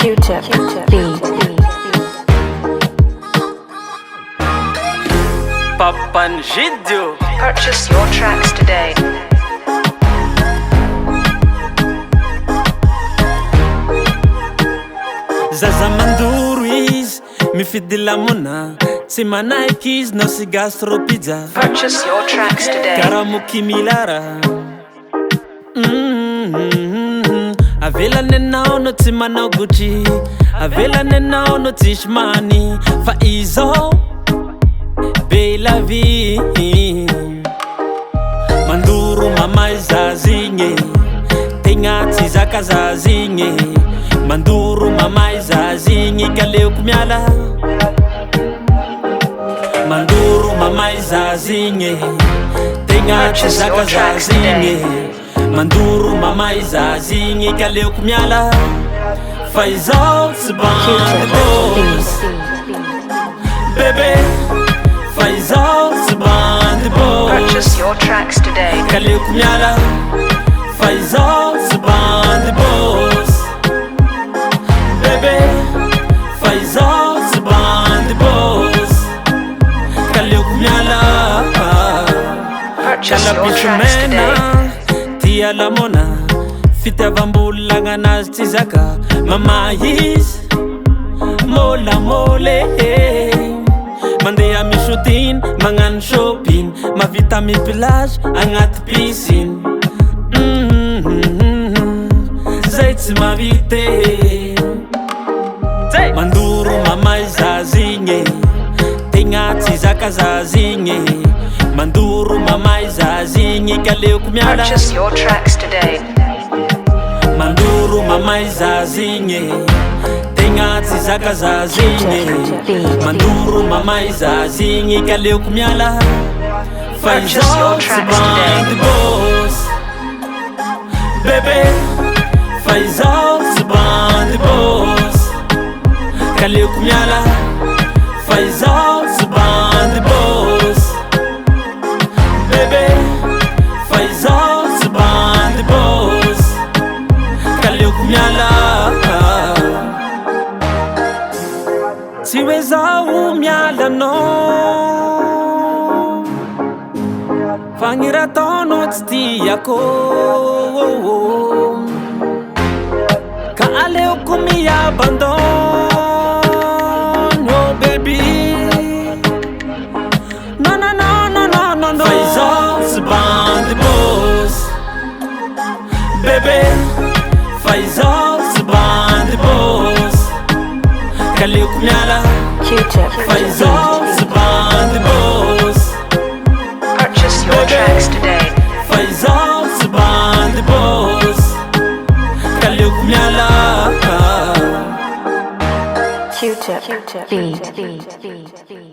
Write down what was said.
Q-tip, beat. Papan Jidio. Purchase your tracks today. Zaza manduru izy mifidy lamona tsy manaiky izy no sy gastro pizza. Purchase your tracks today. Karamoky milara avelany anao no tsy manao Gucci, avelany anao no tsisy many, fa izao be la vie. Mandoro mamay zazigny tegna tsy zaka zazigny, mandoro mamay zazigny kaleoko miala. Mandoro mamay zazigny tegna tsy zaka zazigny, mandoro mamay zazigny kaleoko miala. Fa izao tsy bandy boss bébé, fa izao tsy bandy boss. Purchase your tracks today. Kaleoko miala, fa izao tsy bandy boss bébé, fa izao tsy bandy boss. Kaleoko miala. Purchase your tracks today. Tia lamona fitiavam-bola anazy tsy zaka mamay izy mola mole. Mandeha amy shooting magnano shopping, mavita amy plage agnaty piscine. Zay tsy mavite. Mandoro mamay zazigny tegna tsy zaka zazigny, mandoro mamay zazigny kaleoko miala. Purchase your tracks today. Mandoro mamay zazigny tegna tsy zaka zazigny, mandoro mamay zazigny kaleoko miala. Fa izao tsy bandy boss bébé, fa izao tsy bandy boss. Kaleoko miala. Fa izao tsy bandy boss bébé, fa izao tsy bandy boss. Kaleoko miala. Tsy hoe zaho miala anao, fa gny raha ataonao tsy tiako, ka aleoko mi-abandonne. Oh baby, no no no no no no no. Fa izao tsy bandy boss bébé, fa izao tsy bandy boss. Kaleoko miala. Q-tip, Fa izao tsy bandy boss Purchase your tracks today. fa izao tsy bandy boss. Kaleoko miala. Q-tip, beat.